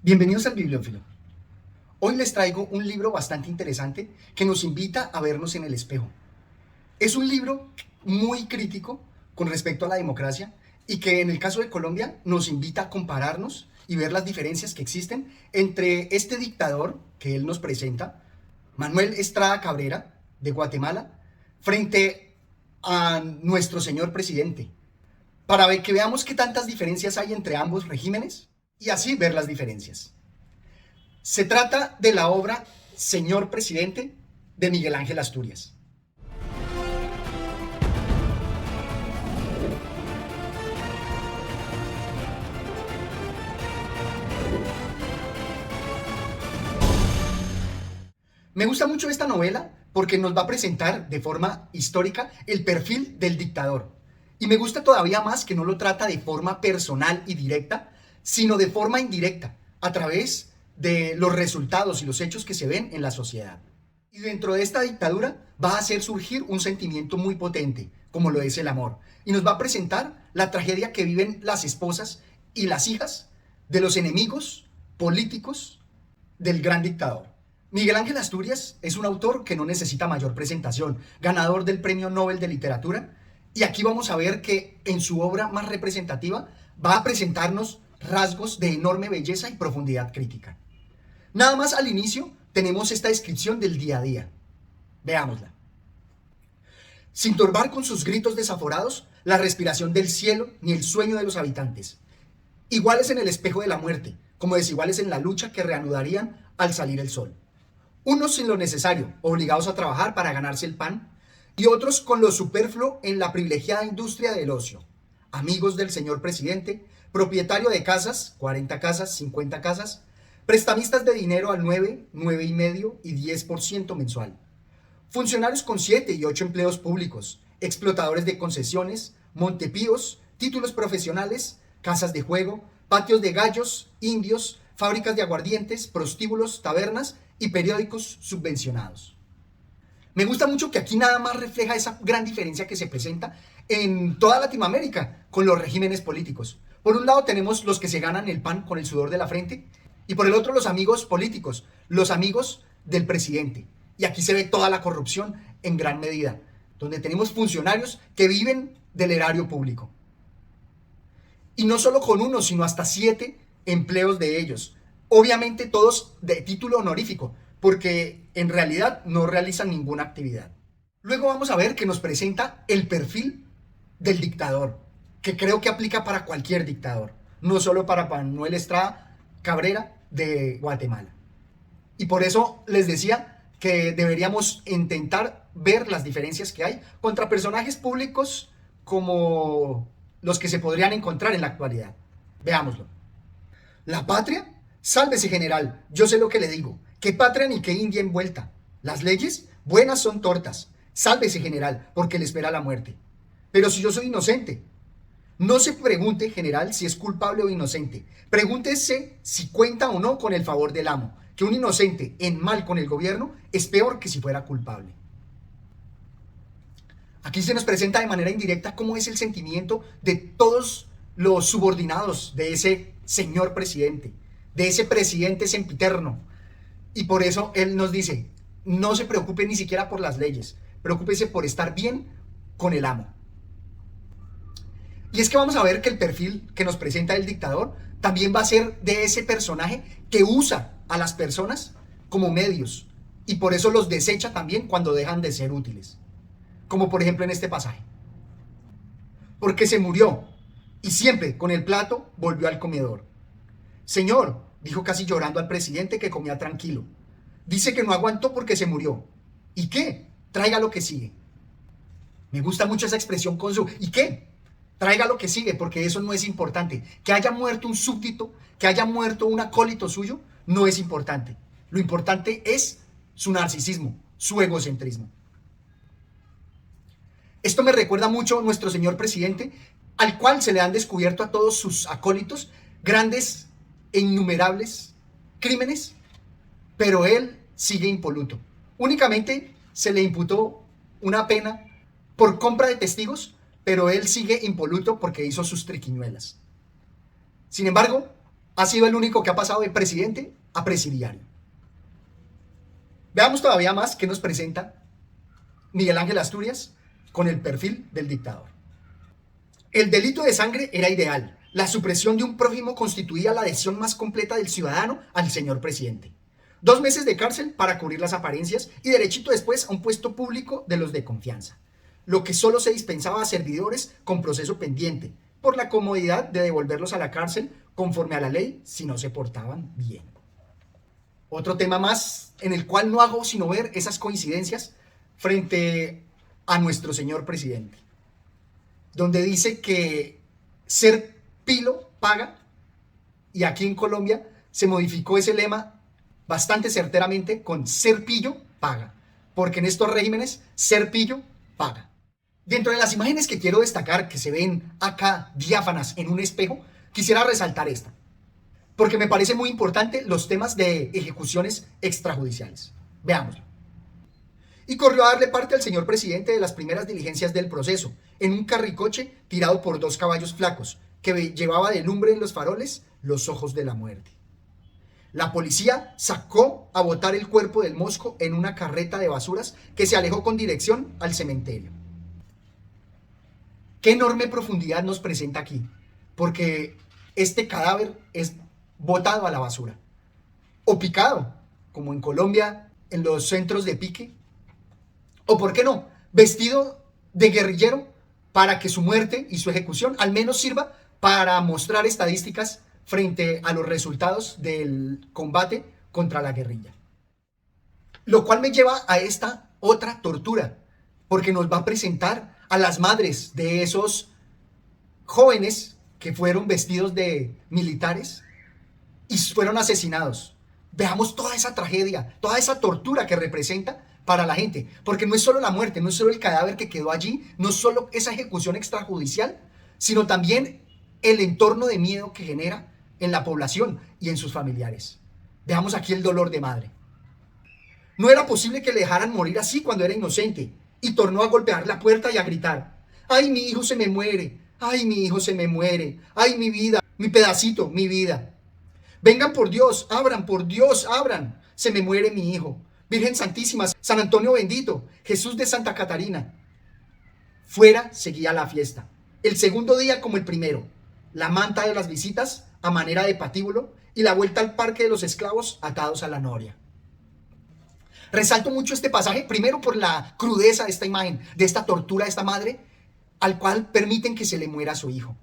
Bienvenidos al Bibliófilo. Hoy les traigo un libro bastante interesante que nos invita a vernos en el espejo. Es un libro muy crítico con respecto a la democracia y que en el caso de Colombia nos invita a compararnos y ver las diferencias que existen entre este dictador que él nos presenta, Manuel Estrada Cabrera, de Guatemala, frente a nuestro señor presidente, para que veamos qué tantas diferencias hay entre ambos regímenes y así ver las diferencias. Se trata de la obra Señor Presidente de Miguel Ángel Asturias. Me gusta mucho esta novela porque nos va a presentar de forma histórica el perfil del dictador. Y me gusta todavía más que no lo trata de forma personal y directa, sino de forma indirecta, a través de los resultados y los hechos que se ven en la sociedad. Y dentro de esta dictadura va a hacer surgir un sentimiento muy potente, como lo es el amor. Y nos va a presentar la tragedia que viven las esposas y las hijas de los enemigos políticos del gran dictador. Miguel Ángel Asturias es un autor que no necesita mayor presentación, ganador del Premio Nobel de Literatura, y aquí vamos a ver que en su obra más representativa va a presentarnos rasgos de enorme belleza y profundidad crítica. Nada más al inicio tenemos esta descripción del día a día. Veámosla. Sin turbar con sus gritos desaforados la respiración del cielo ni el sueño de los habitantes. Iguales en el espejo de la muerte, como desiguales en la lucha que reanudarían al salir el sol. Unos sin lo necesario, obligados a trabajar para ganarse el pan, y otros con lo superfluo en la privilegiada industria del ocio. Amigos del señor presidente, propietario de casas, 40 casas, 50 casas, prestamistas de dinero al 9, 9,5 y 10% mensual. Funcionarios con 7 y 8 empleos públicos, explotadores de concesiones, montepíos, títulos profesionales, casas de juego, patios de gallos, indios, fábricas de aguardientes, prostíbulos, tabernas y periódicos subvencionados. Me gusta mucho que aquí nada más refleja esa gran diferencia que se presenta en toda Latinoamérica con los regímenes políticos. Por un lado tenemos los que se ganan el pan con el sudor de la frente y por el otro los amigos políticos, los amigos del presidente. Y aquí se ve toda la corrupción en gran medida, donde tenemos funcionarios que viven del erario público. Y no solo con uno, sino hasta 7 empleos de ellos. Obviamente todos de título honorífico, porque en realidad no realizan ninguna actividad. Luego vamos a ver que nos presenta el perfil del dictador, que creo que aplica para cualquier dictador, no solo para Manuel Estrada Cabrera de Guatemala. Y por eso les decía que deberíamos intentar ver las diferencias que hay contra personajes públicos como los que se podrían encontrar en la actualidad. Veámoslo. La patria, sálvese general, yo sé lo que le digo, qué patria ni qué India envuelta. Las leyes, buenas son tortas, sálvese general, porque le espera la muerte. Pero si yo soy inocente, no se pregunte, general, si es culpable o inocente. Pregúntese si cuenta o no con el favor del amo, que un inocente en mal con el gobierno es peor que si fuera culpable. Aquí se nos presenta de manera indirecta cómo es el sentimiento de todos los subordinados de ese señor presidente, de ese presidente sempiterno. Y por eso él nos dice, no se preocupe ni siquiera por las leyes, preocúpese por estar bien con el amo. Y es que vamos a ver que el perfil que nos presenta el dictador también va a ser de ese personaje que usa a las personas como medios y por eso los desecha también cuando dejan de ser útiles. Como por ejemplo en este pasaje. Porque se murió y siempre con el plato volvió al comedor. Señor, dijo casi llorando al presidente que comía tranquilo. Dice que no aguantó porque se murió. ¿Y qué? Traiga lo que sigue. Me gusta mucho esa expresión con su ¿y qué? Traiga lo que sigue, porque eso no es importante. Que haya muerto un súbdito, que haya muerto un acólito suyo, no es importante. Lo importante es su narcisismo, su egocentrismo. Esto me recuerda mucho a nuestro señor presidente, al cual se le han descubierto a todos sus acólitos grandes e innumerables crímenes, pero él sigue impoluto. Únicamente se le imputó una pena por compra de testigos, pero él sigue impoluto porque hizo sus triquiñuelas. Sin embargo, ha sido el único que ha pasado de presidente a presidiario. Veamos todavía más qué nos presenta Miguel Ángel Asturias con el perfil del dictador. El delito de sangre era ideal. La supresión de un prójimo constituía la adhesión más completa del ciudadano al señor presidente. 2 meses de cárcel para cubrir las apariencias y derechito después a un puesto público de los de confianza. Lo que solo se dispensaba a servidores con proceso pendiente, por la comodidad de devolverlos a la cárcel conforme a la ley si no se portaban bien. Otro tema más en el cual no hago sino ver esas coincidencias frente a nuestro señor presidente, donde dice que ser pilo paga, y aquí en Colombia se modificó ese lema bastante certeramente con ser pillo paga, porque en estos regímenes ser pillo paga. Dentro de las imágenes que quiero destacar, que se ven acá diáfanas en un espejo, quisiera resaltar esta, porque me parece muy importante los temas de ejecuciones extrajudiciales. Veámoslo. Y corrió a darle parte al señor presidente de las primeras diligencias del proceso, en un carricoche tirado por 2 caballos flacos, que llevaba de lumbre en los faroles los ojos de la muerte. La policía sacó a botar el cuerpo del mosco en una carreta de basuras que se alejó con dirección al cementerio. Qué enorme profundidad nos presenta aquí, porque este cadáver es botado a la basura, o picado, como en Colombia, en los centros de pique, o por qué no, vestido de guerrillero para que su muerte y su ejecución al menos sirva para mostrar estadísticas frente a los resultados del combate contra la guerrilla. Lo cual me lleva a esta otra tortura, porque nos va a presentar a las madres de esos jóvenes que fueron vestidos de militares y fueron asesinados. Veamos toda esa tragedia, toda esa tortura que representa para la gente, porque no es solo la muerte, no es solo el cadáver que quedó allí, no es solo esa ejecución extrajudicial, sino también el entorno de miedo que genera en la población y en sus familiares. Veamos aquí el dolor de madre. No era posible que le dejaran morir así cuando era inocente, y tornó a golpear la puerta y a gritar: ¡ay, mi hijo se me muere! ¡Ay, mi hijo se me muere! ¡Ay, mi vida! ¡Mi pedacito! ¡Mi vida! Vengan por Dios, abran, se me muere mi hijo. Virgen Santísima, San Antonio bendito, Jesús de Santa Catarina. Fuera seguía la fiesta. El segundo día como el primero. La manta de las visitas a manera de patíbulo y la vuelta al parque de los esclavos atados a la noria. Resalto mucho este pasaje, primero por la crudeza de esta imagen, de esta tortura de esta madre, al cual permiten que se le muera a su hijo.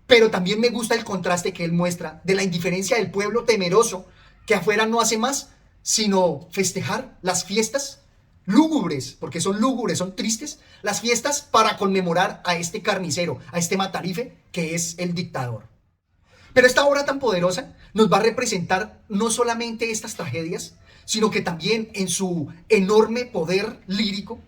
Pero también me gusta el contraste que él muestra de la indiferencia del pueblo temeroso, que afuera no hace más sino festejar las fiestas lúgubres, porque son lúgubres, son tristes, las fiestas para conmemorar a este carnicero, a este matarife que es el dictador. Pero esta obra tan poderosa nos va a representar no solamente estas tragedias, sino que también en su enorme poder lírico,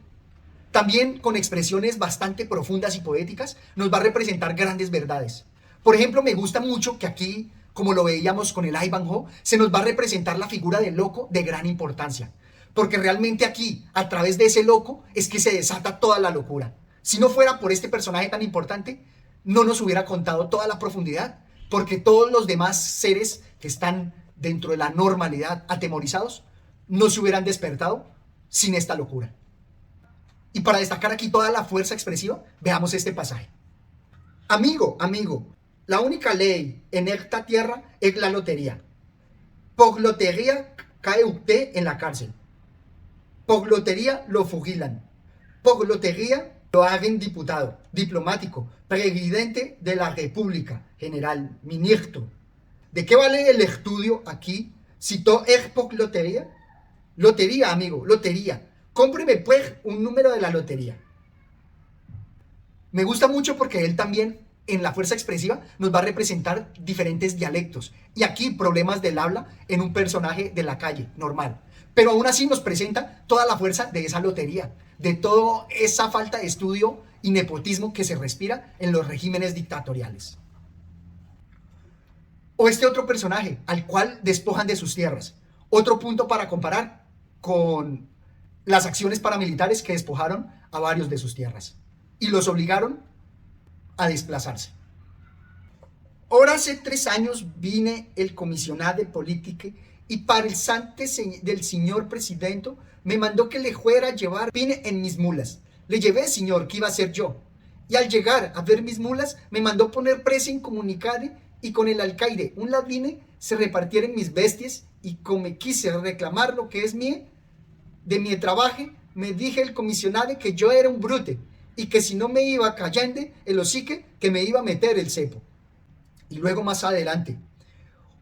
también con expresiones bastante profundas y poéticas, nos va a representar grandes verdades. Por ejemplo, me gusta mucho que aquí, como lo veíamos con el Ivanhoe, se nos va a representar la figura del loco de gran importancia. Porque realmente aquí, a través de ese loco, es que se desata toda la locura. Si no fuera por este personaje tan importante, no nos hubiera contado toda la profundidad, porque todos los demás seres que están dentro de la normalidad, atemorizados, no se hubieran despertado sin esta locura. Y para destacar aquí toda la fuerza expresiva, veamos este pasaje. Amigo, la única ley en esta tierra es la lotería. Por lotería cae usted en la cárcel. Por lotería lo fugilan. Por lotería lo hagan diputado, diplomático, presidente de la República, general, ministro. ¿De qué vale el estudio aquí si todo es por lotería? Lotería, amigo, lotería. Cómpreme pues un número de la lotería. Me gusta mucho porque él también en la fuerza expresiva nos va a representar diferentes dialectos y aquí problemas del habla en un personaje de la calle, normal. Pero aún así nos presenta toda la fuerza de esa lotería, de toda esa falta de estudio y nepotismo que se respira en los regímenes dictatoriales. O este otro personaje al cual despojan de sus tierras. Otro punto para comparar con las acciones paramilitares que despojaron a varios de sus tierras y los obligaron a desplazarse. Ahora hace 3 años vine el comisionado de política y para el sante del señor presidente me mandó que le fuera a llevar vine en mis mulas. Le llevé, señor, que iba a ser yo. Y al llegar a ver mis mulas, me mandó poner presa en comunicade y con el alcaide un ladvine se repartieron mis bestias y como quise reclamar lo que es mío, de mi trabajo, me dije el comisionado que yo era un brute y que si no me iba callando el hocique, que me iba a meter el cepo. Y luego más adelante,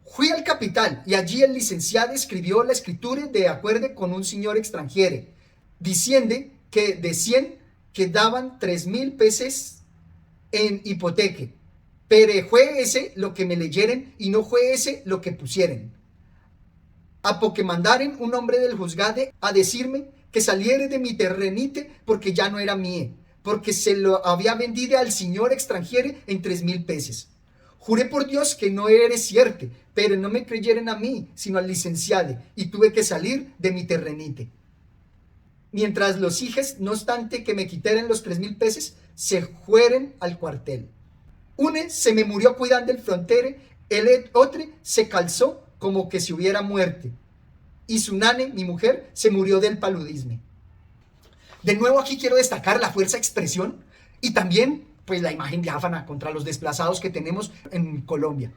fui al capital y allí el licenciado escribió la escritura de acuerdo con un señor extranjero, diciendo que de 100 que daban 3,000 pesos en hipoteca, pero fue ese lo que me leyeron y no fue ese lo que pusieron. A porque mandaren un hombre del juzgado a decirme que saliera de mi terrenite porque ya no era mío, porque se lo había vendido al señor extranjero en 3,000 pesos. Juré por Dios que no era cierto, pero no me creyeron a mí, sino al licenciado, y tuve que salir de mi terrenite. Mientras los hijos, no obstante que me quitaran los 3,000 pesos, se fueron al cuartel. Uno se me murió cuidando el frontero, el otro se calzó como que se hubiera muerto, y su nane, mi mujer, se murió del paludismo. De nuevo aquí quiero destacar la fuerza de expresión y también pues la imagen diáfana contra los desplazados que tenemos en Colombia.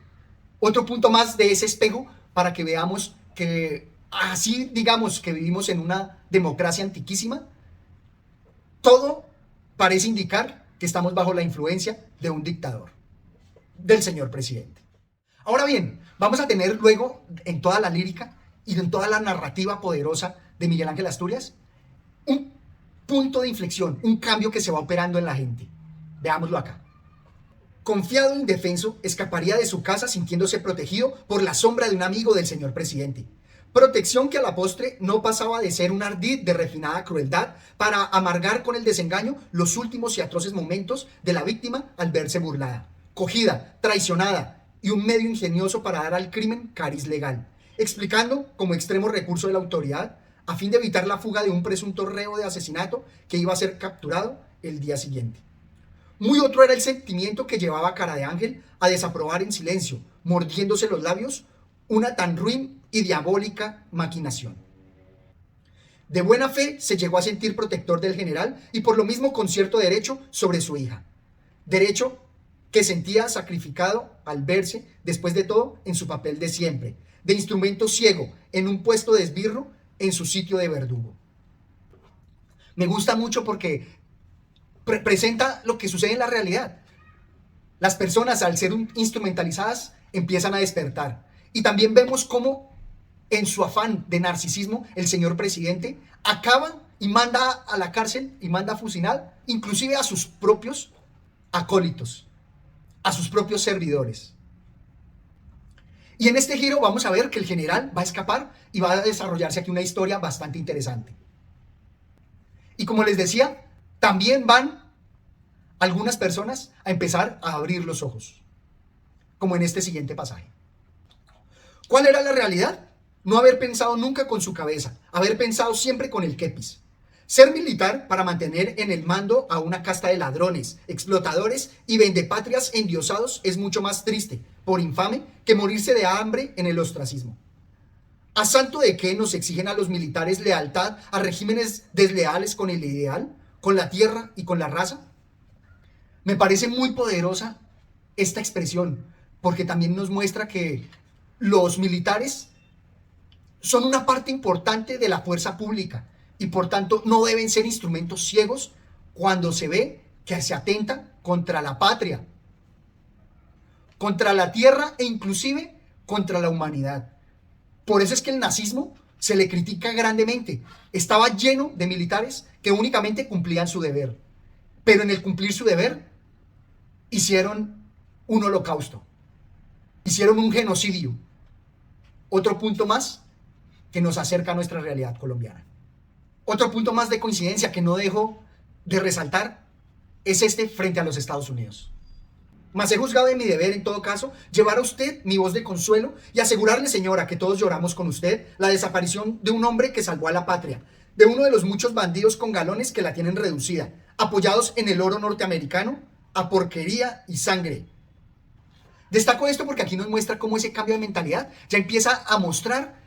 Otro punto más de ese espejo para que veamos que así digamos que vivimos en una democracia antiquísima, todo parece indicar que estamos bajo la influencia de un dictador, del señor presidente. Ahora bien, vamos a tener luego en toda la lírica y en toda la narrativa poderosa de Miguel Ángel Asturias un punto de inflexión, un cambio que se va operando en la gente. Veámoslo acá. Confiado e indefenso, escaparía de su casa sintiéndose protegido por la sombra de un amigo del señor presidente. Protección que a la postre no pasaba de ser un ardid de refinada crueldad para amargar con el desengaño los últimos y atroces momentos de la víctima al verse burlada, cogida, traicionada y un medio ingenioso para dar al crimen cariz legal, explicando como extremo recurso de la autoridad a fin de evitar la fuga de un presunto reo de asesinato que iba a ser capturado el día siguiente. Muy otro era el sentimiento que llevaba a Cara de Ángel a desaprobar en silencio, mordiéndose los labios, una tan ruin y diabólica maquinación. De buena fe se llegó a sentir protector del general y por lo mismo con cierto derecho sobre su hija. Derecho que sentía sacrificado al verse, después de todo, en su papel de siempre, de instrumento ciego, en un puesto de esbirro, en su sitio de verdugo. Me gusta mucho porque presenta lo que sucede en la realidad. Las personas, al ser instrumentalizadas, empiezan a despertar. Y también vemos cómo, en su afán de narcisismo, el señor presidente acaba y manda a la cárcel y manda a fusilar, inclusive a sus propios acólitos, a sus propios servidores. Y en este giro vamos a ver que el general va a escapar y va a desarrollarse aquí una historia bastante interesante. Y como les decía, también van algunas personas a empezar a abrir los ojos, como en este siguiente pasaje. ¿Cuál era la realidad? No haber pensado nunca con su cabeza, haber pensado siempre con el kepis. Ser militar para mantener en el mando a una casta de ladrones, explotadores y vendepatrias endiosados es mucho más triste, por infame, que morirse de hambre en el ostracismo. ¿A santo de qué nos exigen a los militares lealtad a regímenes desleales con el ideal, con la tierra y con la raza? Me parece muy poderosa esta expresión, porque también nos muestra que los militares son una parte importante de la fuerza pública y por tanto no deben ser instrumentos ciegos cuando se ve que se atenta contra la patria, contra la tierra e inclusive contra la humanidad. Por eso es que el nazismo se le critica grandemente. Estaba lleno de militares que únicamente cumplían su deber, pero en el cumplir su deber hicieron un holocausto, hicieron un genocidio. Otro punto más que nos acerca a nuestra realidad colombiana. Otro punto más de coincidencia que no dejo de resaltar es este frente a los Estados Unidos. Mas he juzgado de mi deber, en todo caso, llevar a usted mi voz de consuelo y asegurarle, señora, que todos lloramos con usted la desaparición de un hombre que salvó a la patria, de uno de los muchos bandidos con galones que la tienen reducida, apoyados en el oro norteamericano, a porquería y sangre. Destaco esto porque aquí nos muestra cómo ese cambio de mentalidad ya empieza a mostrar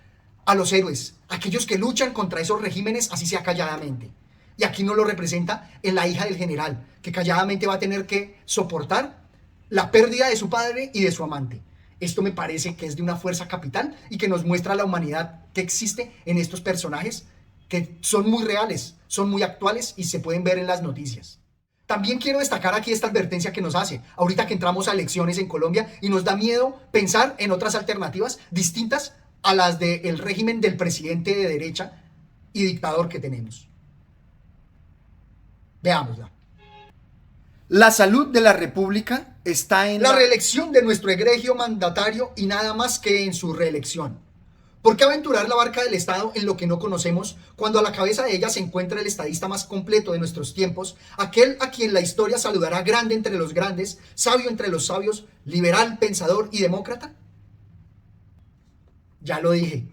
a los héroes, aquellos que luchan contra esos regímenes, así sea calladamente. Y aquí nos lo representa en la hija del general, que calladamente va a tener que soportar la pérdida de su padre y de su amante. Esto me parece que es de una fuerza capital y que nos muestra la humanidad que existe en estos personajes que son muy reales, son muy actuales y se pueden ver en las noticias. También quiero destacar aquí esta advertencia que nos hace, ahorita que entramos a elecciones en Colombia y nos da miedo pensar en otras alternativas distintas a las del régimen del presidente de derecha y dictador que tenemos. Veámosla. La salud de la República está en la reelección de nuestro egregio mandatario y nada más que en su reelección. ¿Por qué aventurar la barca del Estado en lo que no conocemos cuando a la cabeza de ella se encuentra el estadista más completo de nuestros tiempos, aquel a quien la historia saludará grande entre los grandes, sabio entre los sabios, liberal, pensador y demócrata? Ya lo dije,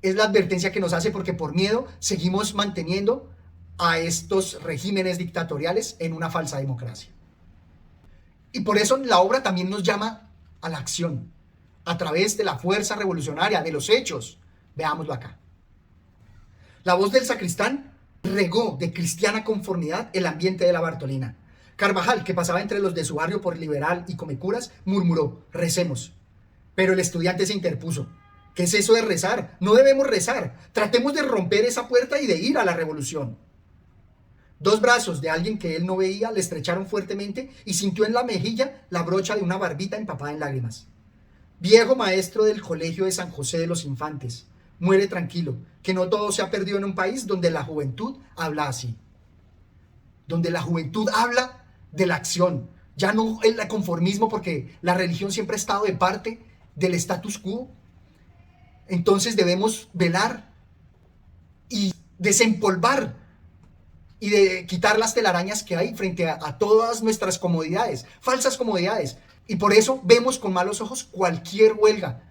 es la advertencia que nos hace porque por miedo seguimos manteniendo a estos regímenes dictatoriales en una falsa democracia. Y por eso la obra también nos llama a la acción, a través de la fuerza revolucionaria, de los hechos. Veámoslo acá. La voz del sacristán regó de cristiana conformidad el ambiente de la Bartolina. Carvajal, que pasaba entre los de su barrio por liberal y comecuras, murmuró: recemos. Pero el estudiante se interpuso: ¿qué es eso de rezar? No debemos rezar. Tratemos de romper esa puerta y de ir a la revolución. Dos brazos de alguien que él no veía le estrecharon fuertemente y sintió en la mejilla la brocha de una barbita empapada en lágrimas. Viejo maestro del colegio de San José de los Infantes, muere tranquilo, que no todo se ha perdido en un país donde la juventud habla así. Donde la juventud habla de la acción, ya no el conformismo, porque la religión siempre ha estado de parte del status quo. Entonces debemos velar y desempolvar y de quitar las telarañas que hay frente a todas nuestras comodidades, falsas comodidades. Y por eso vemos con malos ojos cualquier huelga,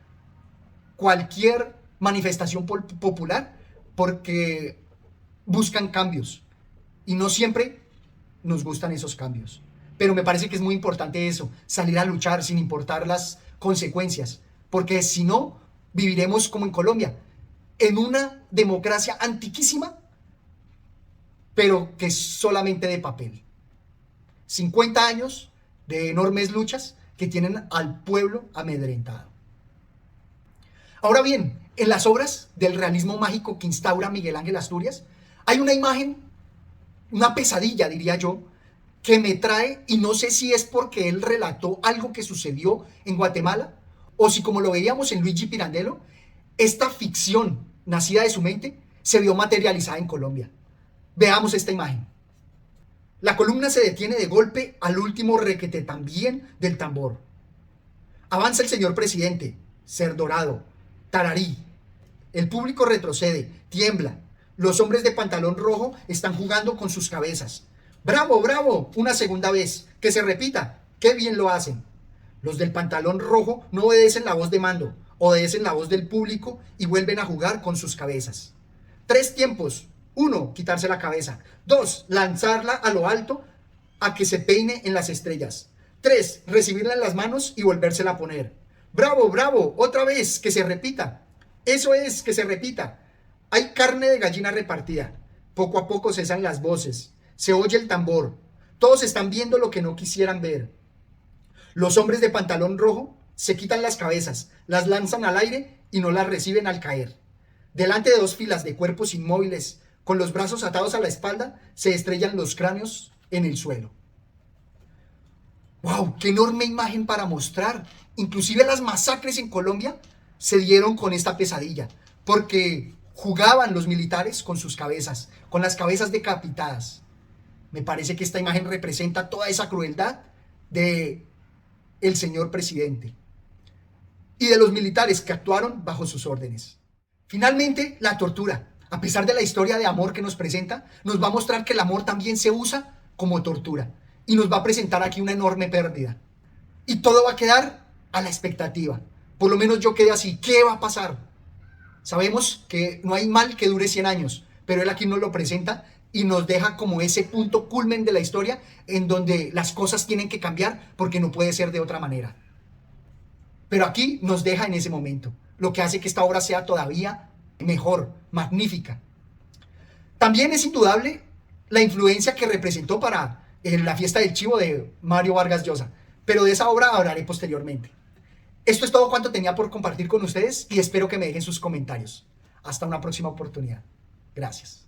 cualquier manifestación popular, porque buscan cambios. Y no siempre nos gustan esos cambios. Pero me parece que es muy importante eso, salir a luchar sin importar las consecuencias. Porque si no, viviremos como en Colombia, en una democracia antiquísima, pero que es solamente de papel. 50 años de enormes luchas que tienen al pueblo amedrentado. Ahora bien, en las obras del realismo mágico que instaura Miguel Ángel Asturias, hay una imagen, una pesadilla, diría yo, que me trae, y no sé si es porque él relató algo que sucedió en Guatemala, o si, como lo veíamos en Luigi Pirandello, esta ficción nacida de su mente se vio materializada en Colombia. Veamos esta imagen. La columna se detiene de golpe al último requete también del tambor. Avanza el señor presidente, Cerdorado, Tararí. El público retrocede, tiembla. Los hombres de pantalón rojo están jugando con sus cabezas. ¡Bravo, bravo! Una segunda vez. Que se repita. ¡Qué bien lo hacen! Los del pantalón rojo no obedecen la voz de mando, obedecen la voz del público y vuelven a jugar con sus cabezas. 3 tiempos. 1, quitarse la cabeza. 2, lanzarla a lo alto a que se peine en las estrellas. 3, recibirla en las manos y volvérsela a poner. ¡Bravo, bravo! Otra vez, que se repita. Eso es, que se repita. Hay carne de gallina repartida. Poco a poco cesan las voces. Se oye el tambor. Todos están viendo lo que no quisieran ver. Los hombres de pantalón rojo se quitan las cabezas, las lanzan al aire y no las reciben al caer. Delante de 2 filas de cuerpos inmóviles, con los brazos atados a la espalda, se estrellan los cráneos en el suelo. ¡Wow! ¡Qué enorme imagen para mostrar! Inclusive las masacres en Colombia se dieron con esta pesadilla, porque jugaban los militares con sus cabezas, con las cabezas decapitadas. Me parece que esta imagen representa toda esa crueldad de el señor presidente y de los militares que actuaron bajo sus órdenes. Finalmente, la tortura. A pesar de la historia de amor que nos presenta, nos va a mostrar que el amor también se usa como tortura y nos va a presentar aquí una enorme pérdida. Y todo va a quedar a la expectativa. Por lo menos yo quedé así. ¿Qué va a pasar? Sabemos que no hay mal que dure 100 años, pero él aquí nos lo presenta y nos deja como ese punto culmen de la historia en donde las cosas tienen que cambiar porque no puede ser de otra manera. pero aquí nos deja en ese momento, lo que hace que esta obra sea todavía mejor, magnífica. También es indudable la influencia que representó para la fiesta del chivo de Mario Vargas Llosa, pero de esa obra hablaré posteriormente. Esto es todo cuanto tenía por compartir con ustedes y espero que me dejen sus comentarios. Hasta una próxima oportunidad. Gracias.